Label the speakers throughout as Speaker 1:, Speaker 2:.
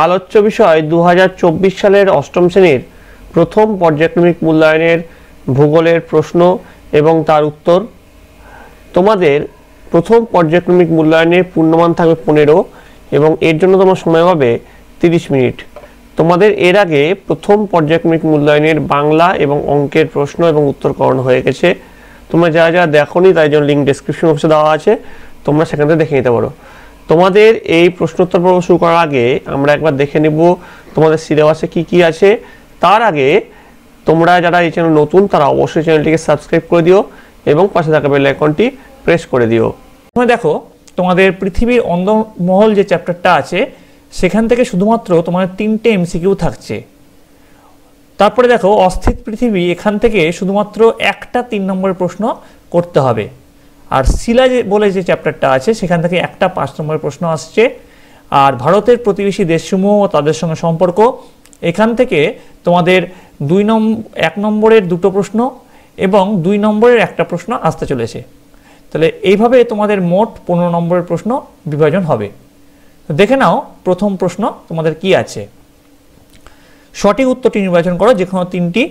Speaker 1: আলোচ্য বিষয় 2024 সালের অষ্টম শ্রেণীর প্রথম পর্যায়ক্রমিক মূল্যায়নের ভূগোলের প্রশ্ন এবং তার উত্তর। তোমাদের প্রথম পর্যায়ক্রমিক মূল্যায়নের পূর্ণমান থাকবে 15 এবং এর জন্য তোমার সময় পাবে 30 মিনিট। তোমাদের এর আগে প্রথম পর্যায়ক্রমিক মূল্যায়নের বাংলা এবং অঙ্কের প্রশ্ন এবং উত্তর করানো হয়ে গেছে। তোমরা যারা যারা দেখোনি তাই জন্য লিঙ্ক ডেসক্রিপশন বক্সে দেওয়া আছে, তোমরা সেখান থেকে দেখে নিতে পারো। তোমাদের এই প্রশ্নোত্তর পর্ব শুরু করার আগে আমরা একবার দেখে নেব তোমাদের সিলেবাসে কি কি আছে। তার আগে তোমরা যারা এই চ্যানেল নতুন তারা অবশ্যই চ্যানেলটিকে সাবস্ক্রাইব করে দিও এবং পাশে থাকা বেল আইকনটি প্রেস করে দিও।
Speaker 2: তোমরা দেখো তোমাদের পৃথিবীর অন্দরমহল যে চ্যাপ্টারটা আছে সেখান থেকে শুধুমাত্র তোমাদের 3টে এমসিকিউ থাকছে। তারপরে দেখো অস্থির পৃথিবী, এখান থেকে শুধুমাত্র একটা 3 নম্বরের প্রশ্ন করতে হবে। আর শিলা বলে যে চ্যাপ্টারটা আছে সেখান থেকে একটা 5 নম্বরের প্রশ্ন আসছে। আর ভারতের প্রতিবেশী দেশসমূহ ও তাদের সঙ্গে সম্পর্ক, এখান থেকে তোমাদের 1 নম্বরের 2টো প্রশ্ন এবং 2 নম্বরের একটা প্রশ্ন আসতে চলেছে। তাহলে এইভাবে তোমাদের মোট 15 নম্বরের প্রশ্ন বিভাজন হবে। দেখে নাও প্রথম প্রশ্ন তোমাদের কি আছে। সঠিক উত্তরটি নির্বাচন করো যে কোনো 3টি।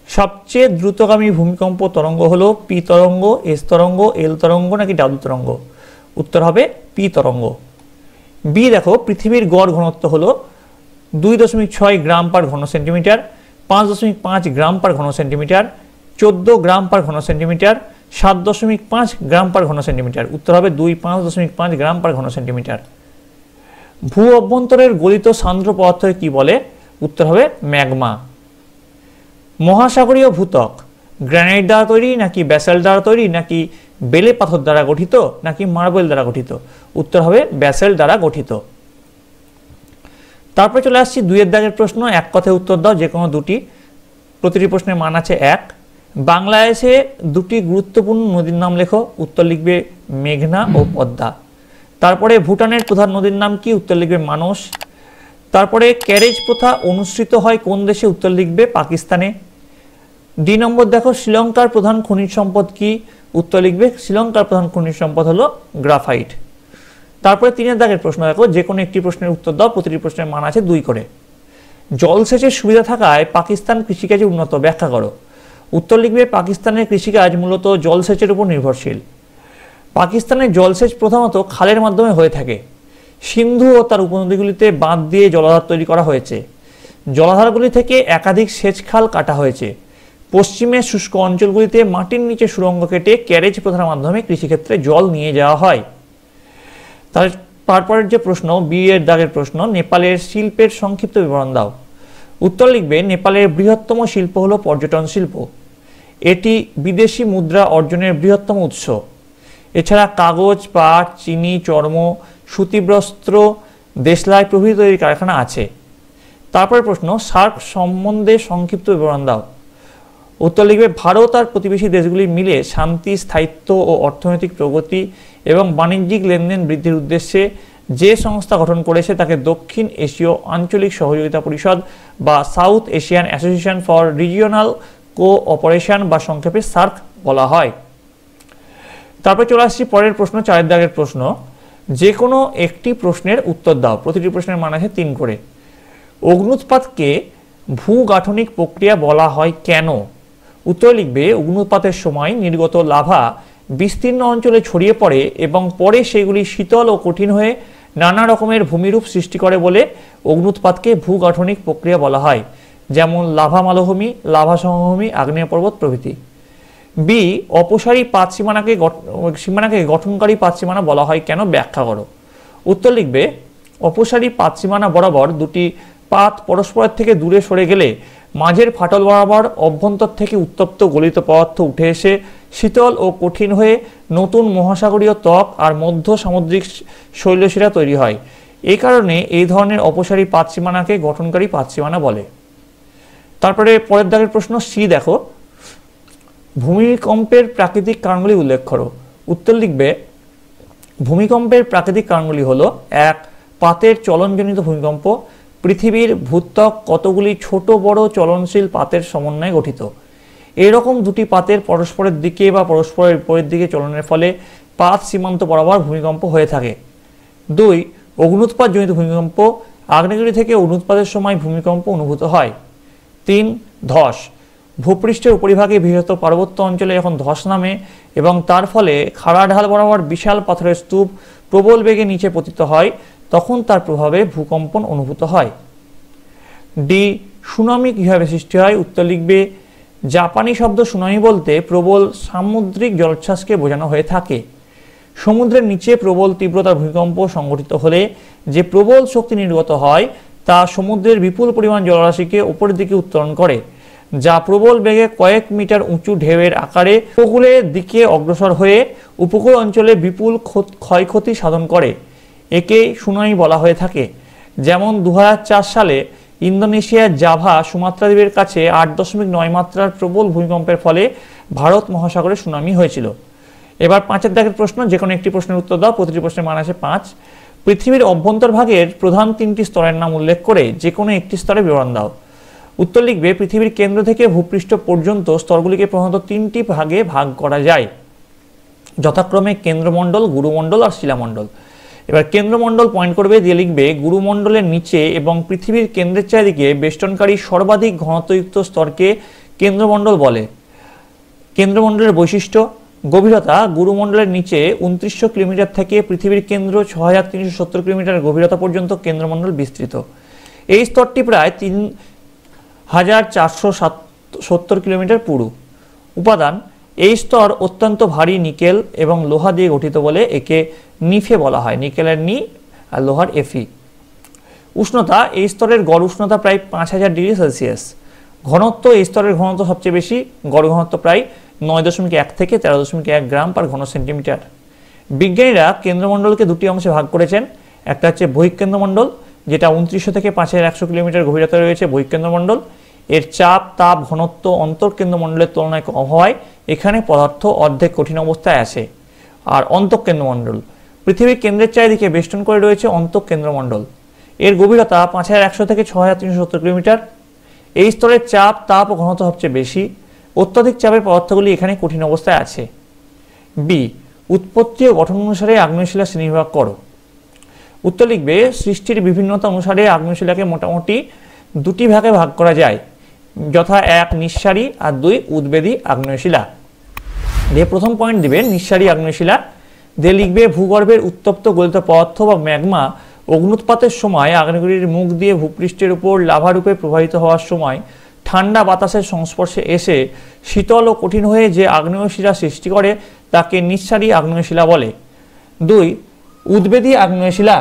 Speaker 2: সবচেয়ে দ্রুতগামী ভূমিকম্প তরঙ্গ হলো পি তরঙ্গ, এস তরঙ্গ, এল তরঙ্গ নাকি ডাব্লু তরঙ্গ? উত্তর হবে পি তরঙ্গ। বি দেখো পৃথিবীর গড় ঘনত্ব হলো 2.6 গ্রাম পার ঘন সেন্টিমিটার, 5.5 গ্রাম পার ঘন সেন্টিমিটার, 14 গ্রাম পার ঘন সেন্টিমিটার, 7.5 গ্রাম পার ঘন সেন্টিমিটার। উত্তর হবে 5.5 গ্রাম পার ঘন সেন্টিমিটার। ভূ অভ্যন্তরের গলিত সান্দ্র পদার্থকে কি বলে? উত্তর হবে ম্যাগমা। মহাসাগরীয় ভূত্বক গ্রানাইট দ্বারা তৈরি নাকি ব্যাসাল্ট দ্বারা তৈরি নাকি বেলে পাথর দ্বারা গঠিত নাকি মার্বেল দ্বারা গঠিত? উত্তর হবে ব্যাসাল্ট দ্বারা গঠিত। তারপরে চলে আসছি 2 দাগের প্রশ্ন। এক কথায় উত্তর দাও যে কোনো 2টি। প্রতিটি প্রশ্নের মান আছে 1। বাংলাদেশে 2টি গুরুত্বপূর্ণ নদীর নাম লেখো। উত্তর লিখবে মেঘনা ও পদ্মা। তারপরে ভুটানের প্রধান নদীর নাম কি? উত্তর লিখবে মানস। তারপরে ক্যারেজ প্রথা অনুসৃত হয় কোন দেশে? উত্তর লিখবে পাকিস্তানে। 2 নম্বর দেখো শ্রীলঙ্কার প্রধান খনিজ সম্পদ কি? উত্তর লিখবে শ্রীলঙ্কার প্রধান খনিজ সম্পদ হলো গ্রাফাইট। তারপরে 3 দাগের প্রশ্ন দেখো যে কোনো একটি প্রশ্নের উত্তর দাও। প্রতিটি প্রশ্নের মান আছে 2 করে। জলসেচের সুবিধা থাকায় পাকিস্তান কৃষিকাজে উন্নত, ব্যাখ্যা করো। উত্তর লিখবে পাকিস্তানের কৃষিকাজ মূলত জলসেচের উপর নির্ভরশীল। পাকিস্তানের জলসেচ প্রধানত খালের মাধ্যমে হয়ে থাকে। সিন্ধু ও তার উপনদীগুলিতে বাঁধ দিয়ে জলাধার তৈরি করা হয়েছে। জলাধারগুলি থেকে একাধিক সেচ খাল কাটা হয়েছে। পশ্চিমে শুষ্ক অঞ্চলগুলিতে মাটির নিচে সুড়ঙ্গ কেটে ক্যারেজ প্রথার মাধ্যমে কৃষিক্ষেত্রে জল নিয়ে যাওয়া হয়। তারপরের যে প্রশ্ন, বি এর দাগের প্রশ্ন, নেপালের শিল্পের সংক্ষিপ্ত বিবরণ দাও। উত্তর লিখবে নেপালের বৃহত্তম শিল্প হলো পর্যটন শিল্প। এটি বিদেশি মুদ্রা অর্জনের বৃহত্তম উৎস। এছাড়া কাগজ, পাট, চিনি, চর্ম, সুতিবস্ত্র, দেশলাই প্রভৃতি তৈরির কারখানা আছে। তারপরে প্রশ্ন, সার্ক সম্বন্ধে সংক্ষিপ্ত বিবরণ দাও। উত্তর লিখবে ভারত আর প্রতিবেশী দেশগুলি মিলে শান্তি, স্থায়িত্ব ও অর্থনৈতিক প্রগতি এবং বাণিজ্যিক লেনদেন বৃদ্ধির উদ্দেশ্যে যে সংস্থা গঠন করেছে তাকে দক্ষিণ এশীয় আঞ্চলিক সহযোগিতা পরিষদ বা south Asian association for regional cooperation বা সংক্ষেপে সার্ক বলা হয়। তারপরে চলে আসছি পরের প্রশ্ন, 4 দাগের প্রশ্ন। যে কোনো একটি প্রশ্নের উত্তর দাও। প্রতিটি প্রশ্নের মান আছে 3 করে। অগ্নুৎপাতকে ভূগাঠনিক প্রক্রিয়া বলা হয় কেন? উত্তর লিখবে অগ্নুৎপাতের সময় নির্গত লাভা বিস্তীর্ণ অঞ্চলে ছড়িয়ে পড়ে এবং পরে সেগুলি শীতল ও কঠিন হয়ে নানা রকমের ভূমিরূপ সৃষ্টি করে বলে অগ্নুৎপাতকে ভূগাঠনিক প্রক্রিয়া বলা হয়, যেমন লাভা মালভূমি, লাভা সমভূমি, আগ্নেয় পর্বত প্রভৃতি। বি অপসারী পাত সীমানাকে গঠনকারী পাত সীমানা বলা হয় কেন? ব্যাখ্যা করো। উত্তর লিখবে অপসারী পাত সীমানা বরাবর 2টি পাত পরস্পরের থেকে দূরে সরে গেলে মাঝের ফাটল বরাবর অভ্যন্তর থেকে উত্তপ্ত গলিত পদার্থ উঠে এসে শীতল ও কঠিন হয়ে নতুন মহাসাগরীয় ত্বক আর মধ্য সামুদ্রিক শৈলশিরা তৈরি হয়। এই কারণে এই ধরনের অপসারী পাত সীমানাকে গঠনকারী পাত সীমানা বলে। তারপরে পরের দাগের প্রশ্ন, সি দেখো ভূমিকম্পের প্রাকৃতিক কারণগুলি উল্লেখ করো। উত্তর লিখবে ভূমিকম্পের প্রাকৃতিক কারণগুলি হলো 1 পাতের চলনজনিত ভূমিকম্প। পৃথিবীর ভূত্বক কতগুলি ছোট বড় চলনশীল পাতের সমন্বয়ে গঠিত। এরকম দুটি পাতের পরস্পরের দিকে বা পরস্পরের বিপরীত দিকে চলনের ফলে পাত সীমান্ত বরাবর ভূমিকম্প হয়ে থাকে। 2. অগ্নুৎপাতজনিত ভূমিকম্প, আগ্নেয়গিরি থেকে অগ্নুৎপাতের সময় ভূমিকম্প অনুভূত হয়। 3. ধস, ভূপৃষ্ঠের উপরিভাগে বৃহত্তর পার্বত্য অঞ্চলে যখন ধস নামে এবং তার ফলে খাড়া ঢাল বরাবর বিশাল পাথরের স্তূপ প্রবল বেগে নিচে পতিত হয়, তখন তার প্রভাবে ভূকম্পন অনুভূত হয়। ডি. সুনামি কিভাবে সৃষ্টি হয়? উত্তর লিখবে জাপানি শব্দ সুনামি বলতে প্রবল সামুদ্রিক জলোচ্ছ্বাসকে বোঝানো হয়ে থাকে। সমুদ্রের নিচে প্রবল তীব্রতার ভূমিকম্প সংঘটিত হলে যে প্রবল শক্তি নির্গত হয় তা সমুদ্রের বিপুল পরিমাণ জলরাশিকে উপরের দিকে উত্তোলন করে, যা প্রবল বেগে কয়েক মিটার উঁচু ঢেউয়ের আকারে উপকূলের দিকে অগ্রসর হয়ে উপকূল অঞ্চলে বিপুল ক্ষয়ক্ষতি সাধন করে। একেই সুনামি বলা হয়ে থাকে। যেমন 2004 সালে ইন্দোনেশিয়ার জাভা সুমাত্রা দ্বীপের কাছে 8.9 মাত্রার প্রবল ভূমিকম্পের ফলে ভারত মহাসাগরে সুনামি হয়েছিল। এবার 5 দাগের প্রশ্ন, যে কোনো একটি প্রশ্নের উত্তর দাও। প্রতিটি প্রশ্নের মান আছে 5। পৃথিবীর অভ্যন্তরভাগের প্রধান 3টি স্তরের নাম উল্লেখ করে যে কোনো একটি স্তরে বিবরণ দাও। উত্তর লিখবে পৃথিবীর কেন্দ্র থেকে ভূপৃষ্ঠ পর্যন্ত স্তরগুলিকে প্রধানত 3টি ভাগে ভাগ করা যায়, যথাক্রমে কেন্দ্রমণ্ডল, গুরুমণ্ডল আর শিলামণ্ডল। এবার কেন্দ্রমণ্ডল পয়েন্ট করবে, দিয়ে লিখবে গুরুমণ্ডলের নিচে এবং পৃথিবীর কেন্দ্রের চারিদিকে বেষ্টনকারী সর্বাধিক ঘনত্বযুক্ত স্তরকে কেন্দ্রমণ্ডল বলে। কেন্দ্রমণ্ডলের বৈশিষ্ট্য: গভীরতা, গুরুমণ্ডলের নিচে 2900 কিলোমিটার থেকে পৃথিবীর কেন্দ্র 6370 কিলোমিটার গভীরতা পর্যন্ত কেন্দ্রমণ্ডল বিস্তৃত। এই স্তরটি প্রায় 3470 কিলোমিটার পুরু। উপাদান: এই স্তর অত্যন্ত ভারী নিকেল এবং লোহা দিয়ে গঠিত বলে একে নিফে বলা হয়। নিকেলের নি আর লোহার এফি। উষ্ণতা: এই স্তরের গড় উষ্ণতা প্রায় 5000 ডিগ্রি সেলসিয়াস। ঘনত্ব: এই স্তরের ঘনত্ব সবচেয়ে বেশি, গড় ঘনত্ব প্রায় 9.1 থেকে 13.1 গ্রাম পার ঘন সেন্টিমিটার। বিজ্ঞানীরা কেন্দ্রমণ্ডলকে দুটি অংশে ভাগ করেছেন। একটা হচ্ছে বহিঃকেন্দ্রমণ্ডল, যেটা 2900 থেকে 5100 কিলোমিটার গভীরতা রয়েছে বহিঃকেন্দ্রমণ্ডল। এর চাপ, তাপ, ঘনত্ব অন্তঃকেন্দ্রমণ্ডলের তুলনায় কম হওয়ায় এখানে পদার্থ অর্ধেক কঠিন অবস্থায় আসে। আর অন্তঃকেন্দ্রমণ্ডল, পৃথিবীর কেন্দ্রের চারিদিকে বেষ্টন করে রয়েছে অন্তঃকেন্দ্রমণ্ডল। এর গভীরতা 5100 থেকে 6370 কিলোমিটার। এই স্তরের চাপ, তাপ ও ঘনত্ব সবচেয়ে বেশি। অত্যধিক চাপের পদার্থগুলি এখানে কঠিন অবস্থায় আছে। বি. উৎপত্তি ও গঠন অনুসারে আগ্নেয়শিলা শ্রেণীবিভাগ করো। উত্তর লিখবে সৃষ্টির বিভিন্নতা অনুসারে আগ্নেয়শিলাকে মোটামুটি দুটি ভাগে ভাগ করা যায়, যথা 1 নিঃসারী আর 2 উদ্বেদী আগ্নেয়শিলা। দিয়ে প্রথম পয়েন্ট দিবে নিঃসারী আগ্নেয়শিলা। দিয়ে লিখবে ভূগর্ভের উত্তপ্ত গলিত পদার্থ বা ম্যাগমা অগ্নুৎপাতের সময় আগ্নেয়গিরির মুখ দিয়ে ভূপৃষ্ঠের উপর লাভারূপে প্রবাহিত হওয়ার সময় ঠান্ডা বাতাসের সংস্পর্শে এসে শীতল ও কঠিন হয়ে যে আগ্নেয়শিলা সৃষ্টি করে তাকে নিঃসারী আগ্নেয়শিলা বলে। 2 উদ্বেদী আগ্নেয়শিলা।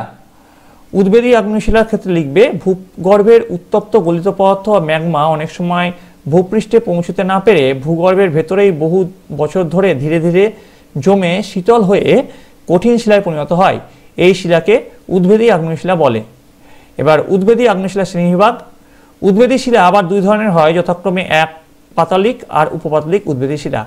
Speaker 2: উদ্বেদী আগ্নেয়শিলার ক্ষেত্রে লিখবে ভূগর্ভের উত্তপ্ত গলিত পদার্থ বা ম্যাগমা অনেক সময় ভূপৃষ্ঠে পৌঁছতে না পেরে ভূগর্ভের ভেতরেই বহু বছর ধরে ধীরে ধীরে জমে শীতল হয়ে কঠিন শিলায় পরিণত হয়। এই শিলাকে উদ্বেদী আগ্নেয়শিলা বলে। এবার উদ্বেদী আগ্নেয়শিলা শ্রেণীবিভাগ। উদ্বেদী শিলা আবার 2 ধরনের হয়, যথাক্রমে 1 পাতালিক আর উপপাতালিক উদ্বেদী শিলা।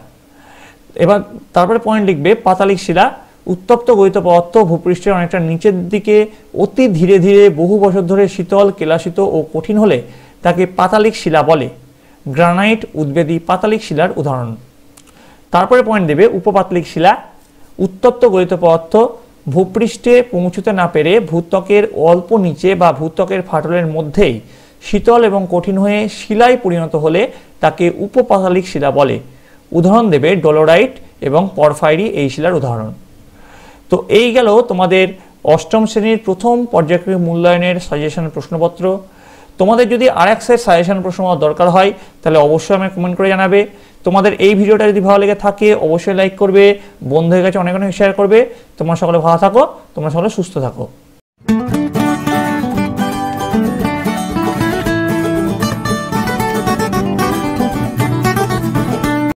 Speaker 2: এবার তারপরে পয়েন্ট লিখবে পাতালিক শিলা। উত্তপ্ত গলিত পদার্থ ভূপৃষ্ঠের অনেকটা নিচের দিকে অতি ধীরে ধীরে বহু বছর ধরে শীতল, কেলাসিত ও কঠিন হলে তাকে পাতালিক শিলা বলে। গ্রানাইট উদ্বেদী পাতালিক শিলার উদাহরণ। তারপরে পয়েন্ট দেবে উপপাতলিক শিলা। উত্তপ্ত গলিত পদার্থ ভূপৃষ্ঠে পৌঁছতে না পেরে ভূত্বকের অল্প নিচে বা ভূত্বকের ফাটলের মধ্যেই শীতল এবং কঠিন হয়ে শিলায় পরিণত হলে তাকে উপপাতালিক শিলা বলে। উদাহরণ দেবে ডলোরাইট এবং পরফাইরি এই শিলার উদাহরণ। তো এই গেল তোমাদের অষ্টম শ্রেণীর প্রথম পর্যায়ক্রমিক মূল্যায়নের সাজেশন প্রশ্নপত্র। তোমাদের যদি আরেক সেট সাজেশন প্রশ্ন দরকার হয় তাহলে অবশ্যই আমাকে কমেন্ট করে জানাবে। তোমাদের এই ভিডিওটা যদি ভালো লেগে থাকে অবশ্যই লাইক করবে, বন্ধুদের কাছে অনেক অনেক শেয়ার করবে। তোমরা সকলে ভালো থাকো, তোমরা সকলে সুস্থ থাকো।